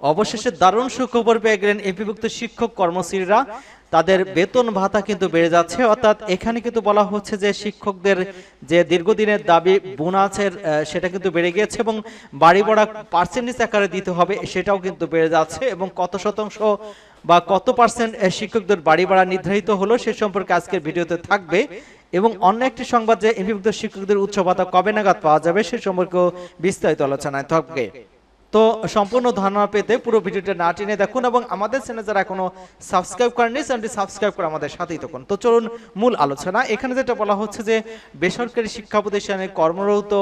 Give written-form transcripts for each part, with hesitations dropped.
অবশেষে দারুণ সুখবর পেয়ে গেলেন এমপিভুক্ত শিক্ষক কর্মচারীরা। তাদের বেতন ভাতা কিন্তু বেড়ে যাচ্ছে, অর্থাৎ এখানে কিন্তু বলা হচ্ছে যে শিক্ষকদের যে দীর্ঘদিনের দাবি বোনাসের সেটা কিন্তু বেড়ে গিয়েছে এবং বাড়ি ভাড়া পার্সেন্টেজ আকারে দিতে হবে সেটাও কিন্তু বেড়ে যাচ্ছে এবং কত শতাংশ বা কত পার্সেন্ট শিক্ষকদের বাড়ি ভাড়া নির্ধারিত হলো সে সম্পর্কে আজকের ভিডিওতে থাকবে। এবং অন্য একটি সংবাদ যে এমপিভুক্ত শিক্ষকদের উচ্চ ভাতা কবে নাগাদ পাওয়া যাবে সে সম্পর্কেও বিস্তারিত আলোচনায় থাকবে। তো সম্পূর্ণ ধারণা পেতে পুরো ভিডিওটা না টেনে দেখুন এবং আমাদের চ্যানেল যারা এখনো সাবস্ক্রাইব করেননি চ্যানেলটি সাবস্ক্রাইব করে আমাদের সাথেই থাকুন। তো চলুন মূল আলোচনা। এখানে যেটা বলা হচ্ছে যে বেসরকারি শিক্ষা প্রতিষ্ঠানে কর্মরত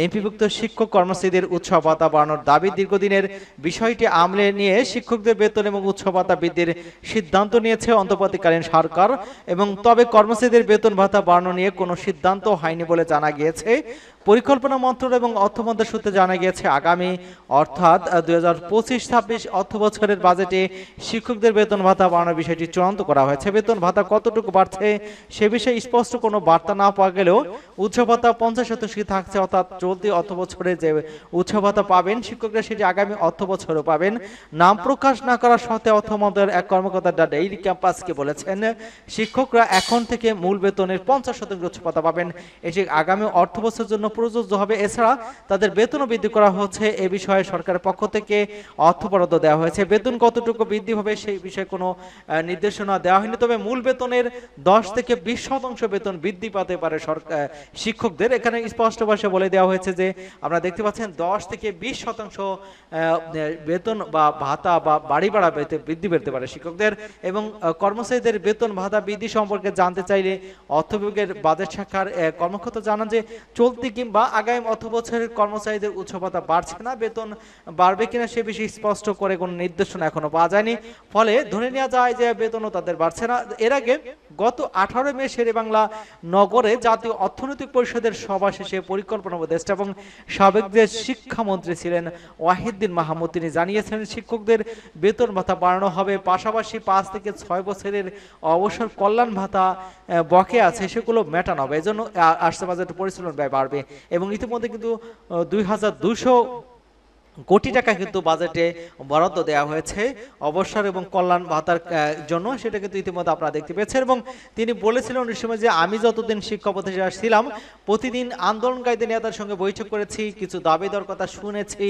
এমপিভুক্ত শিক্ষক কর্মচারীদের উৎসাহ ভাতা বাড়ানোর দাবি দীর্ঘদিনের বিষয়টি আমলে নিয়ে শিক্ষকদের বেতন এবং উৎসাহ ভাতা বৃদ্ধির সিদ্ধান্ত নিয়েছে অন্তর্বর্তীকালীন সরকার। এবং তবে কর্মচারীদের বেতন ভাতা বাড়ানো নিয়ে কোনো সিদ্ধান্ত হয়নি বলে জানা গিয়েছে। পরিকল্পনা মন্ত্রণালয় এবং অর্থ মন্ত্রণালয় সূত্রে জানা গিয়েছে আগামী অর্থাৎ 2025-26 অর্থ বছরের বাজেটে শিক্ষকদের বেতন ভাতা বাড়ানোর বিষয়টি চূড়ান্ত করা হয়েছে। বেতন ভাতা কতটুকু বাড়ছে সে বিষয়ে স্পষ্ট কোনো বার্তা না পাওয়া গেলেও উৎসব ভাতা 50% থাকছে, অর্থাৎ চলতি অর্থ বছরে যে উৎসব ভাতা পাবেন শিক্ষকরা সেটি আগামী অর্থ বছরও পাবেন। নাম প্রকাশ না করার সত্ত্বেও অর্থ মন্ত্রণালয়ের এক কর্মকর্তা দ্য ডেইলি ক্যাম্পাসকে বলেছেন শিক্ষকরা এখন থেকে মূল বেতনের 50% উৎসব ভাতা পাবেন, এটি আগামী অর্থ বছরের জন্য প্রযোজ্য হবে। এছাড়া তাদের বেতনও বৃদ্ধি করা হচ্ছে, এ বিষয়ে সরকারের পক্ষ থেকে অর্থ বরাদ্দ দেওয়া হয়েছে। বেতন কতটুকু বৃদ্ধি হবে সেই বিষয়ে কোনো নির্দেশনা দেওয়া হয়নি, তবে মূল বেতনের 10 থেকে 20% বেতন বৃদ্ধি পেতে পারে সরকার শিক্ষকদের। এখানে স্পষ্ট ভাষায় বলে দেওয়া হয়েছে যে আপনারা দেখতে পাচ্ছেন 10 থেকে 20% বেতন বা ভাতা বা বাড়ি ভাড়া বৃদ্ধি পেতে পারে শিক্ষকদের। এবং কর্মচারীদের বেতন ভাতা বৃদ্ধি সম্পর্কে জানতে চাইলে অর্থ বিভাগের বাজেট শাখার কর্মকর্তা জানান যে চলতি কিংবা আগামী অর্থ বছরের কর্মচারীদের উৎসব ভাতা বাড়ছে না, বেতন বাড়বে কিনা সে বিষয়ে স্পষ্ট করে কোনো নির্দেশনা এখনো পাওয়া যায়নি, ফলে ধরে নেওয়া যায় যে বেতনও তাদের বাড়ছে না। এর আগে গত 18 মে শেরেবাংলা নগরে জাতীয় অর্থনৈতিক পরিষদের সভা শেষে পরিকল্পনা উপদেষ্টা এবং সাবেক যে শিক্ষামন্ত্রী ছিলেন ওয়াহিদ্দিন মাহমুদ তিনি জানিয়েছেন শিক্ষকদের বেতন ভাতা বাড়ানো হবে, পাশাপাশি 5 থেকে 6 বছরের অবসর কল্যাণ ভাতা বকেয়া আছে সেগুলো মেটানো হবে, এজন্য আসছে বাজেট পরিচালন ব্যয় বাড়বে। এবং ইতিমধ্যে কিন্তু 2200 কোটি টাকা কিন্তু বাজেটে বরাদ্দ দেওয়া হয়েছে অবসর এবং কল্যাণ ভাতার জন্য, সেটা কিন্তু ইতিমধ্যে আপনারা দেখতে পেয়েছেন। এবং তিনি বলেছিলেন ওই সময় যে আমি যতদিন শিক্ষা প্রতিষ্ঠানে ছিলাম প্রতিদিন আন্দোলনকারীদের নেতার সঙ্গে বৈঠক করেছি, কিছু দাবি দর কথা শুনেছি,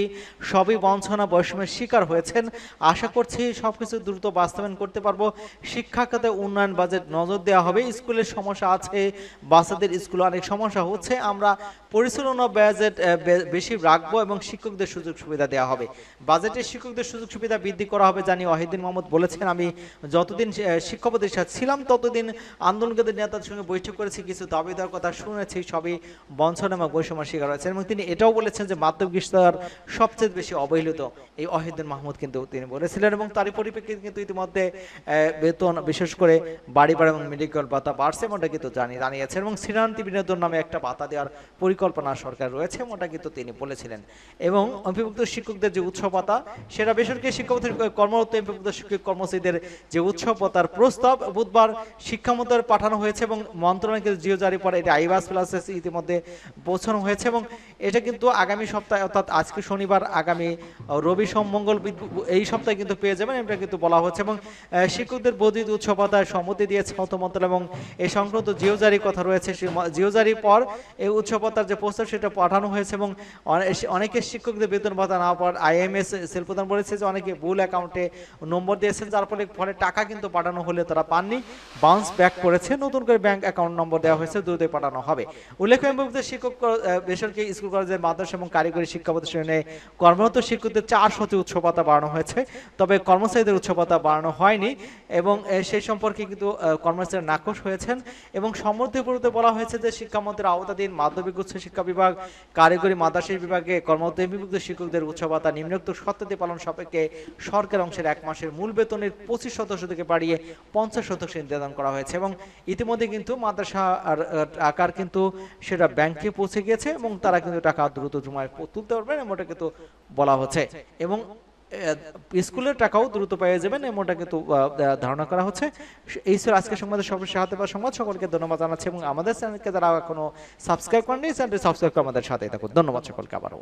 সবই বঞ্চনা বৈষম্যের শিকার হয়েছেন, আশা করছি সবকিছু দ্রুত বাস্তবায়ন করতে পারবো। শিক্ষা খাতে উন্নয়ন বাজেট নজর দেওয়া হবে, স্কুলের সমস্যা আছে, বাচ্চাদের স্কুলে অনেক সমস্যা হচ্ছে, আমরা পরিচালনা বাজেট বেশি রাখবো এবং শিক্ষকদের সুযোগ সুবিধা দেওয়া হবে, বাজেটে শিক্ষকদের সুযোগ সুবিধা বৃদ্ধি করা হবে জানিয়ে ওয়াহিদ্দিন মাহমুদ বলেছেন আমি যতদিন শিক্ষা প্রতিষ্ঠানে ছিলাম ততদিন আন্দোলনকারীদের নেতাদের সঙ্গে বৈঠক করেছি, কিছু দাবি দেওয়ার কথা শুনেছি, সবই বঞ্চনা এবং বৈষম্যের শিকার হয়েছে। এবং তিনি এটাও বলেছেন যে মাধ্যমিক স্তর সবচেয়ে বেশি অবহেলিত, এই ওয়াহিদ্দিন মাহমুদ কিন্তু তিনি বলেছিলেন। এবং তারই পরিপ্রেক্ষিতে কিন্তু ইতিমধ্যে বেতন বিশেষ করে বাড়ি ভাড়া এবং মেডিকেল ভাতা বাড়ছে এমনটা কিন্তু জানিয়েছেন। এবং শ্রীরান্তি বিনোদন নামে একটা ভাতা দেওয়ার পরিকল্পনা সরকার রয়েছে এমনটা কিন্তু তিনি বলেছিলেন। এবং অভিভুক্ত শিক্ষকদের যে উৎসব ভাতা সেটা বেসরকারি শিক্ষা কর্মরত এমপিভুক্ত শিক্ষক কর্মচারীদের যে উৎসব ভাতার প্রস্তাব বুধবার শিক্ষা মন্ত্রণালয়ে পাঠানো হয়েছে এবং মন্ত্রণালয়ের জিও জারি পরে এটা আইবাস প্লাসে ইতিমধ্যে পৌঁছানো হয়েছে। এবং এটা কিন্তু আগামী সপ্তাহে অর্থাৎ আজকে শনিবার আগামী রবি সোম মঙ্গল এই সপ্তাহে কিন্তু পেয়ে যাবেন এটা কিন্তু বলা হচ্ছে। এবং শিক্ষকদের বর্ধিত উৎসব ভাতায় সম্মতি দিয়েছে অর্থ মন্ত্রণালয় এবং এই সংক্রান্ত জিও জারির কথা রয়েছে, জিও জারির পর এই উৎসব ভাতার যে প্রস্তাব সেটা পাঠানো হয়েছে। এবং অনেকে শিক্ষকদের বেতন ভাতা না পাওয়ার আইএমএস সেল প্রদান বলেছে যে অনেকে ভুল অ্যাকাউন্টে নম্বর দিয়েছেন যার ফলে টাকা কিন্তু পাঠানো হলে তারা পাননি, বাউন্স ব্যাক করেছে, নতুন করে ব্যাংক অ্যাকাউন্ট নম্বর দেওয়া হয়েছে, দ্রুতই পাঠানো হবে। উল্লেখ্য এমপিভুক্ত শিক্ষক বেসরকারি স্কুল কলেজের মাদ্রাসা এবং কারিগরি শিক্ষা প্রতিষ্ঠানে কর্মরত শিক্ষকদের 400 উৎসব ভাতা বাড়ানো হয়েছে, তবে কর্মচারীদের উৎসব ভাতা বাড়ানো হয়নি। এবং সেই সম্পর্কে কিন্তু কর্মচারীরা নাকশ হয়েছেন। এবং সমৃদ্ধিপুরতে বলা হয়েছে যে শিক্ষামন্ত্রীর আওতাধীন মাধ্যমিক উচ্চ শিক্ষা বিভাগ, কারিগরি মাদ্রাসা বিভাগে কর্মরত এমপিভুক্ত শিক্ষকদের উৎসব ভাতা নিম্নোক্ত শর্তাদি পালন সাপেক্ষে সরকার অংশের 1 মাসের মূল বেতনের 25% থেকে বাড়িয়ে 50% নির্ধারণ করা হয়েছে। এবং ইতিমধ্যে কিন্তু মাদ্রাসা টাকার কিন্তু সেটা ব্যাংকে পৌঁছে গিয়েছে এবং তারা কিন্তু টাকা দ্রুত জমায় তুলতে পারবেন এমনটা কিন্তু বলা হচ্ছে। এবং স্কুলের টাকাও দ্রুত পেয়ে যাবেন এমনটা কিন্তু ধারণা করা হচ্ছে। এই ছিল আজকের সংবাদের সর্বশেষ হাতে পাওয়া সংবাদ। সকলকে ধন্যবাদ জানাচ্ছি এবং আমাদের চ্যানেলকে যারা এখনো সাবস্ক্রাইব করেননি চ্যানেলটি সাবস্ক্রাইব করে আমাদের সাথেই থাকুন। ধন্যবাদ সকলকে আবারও।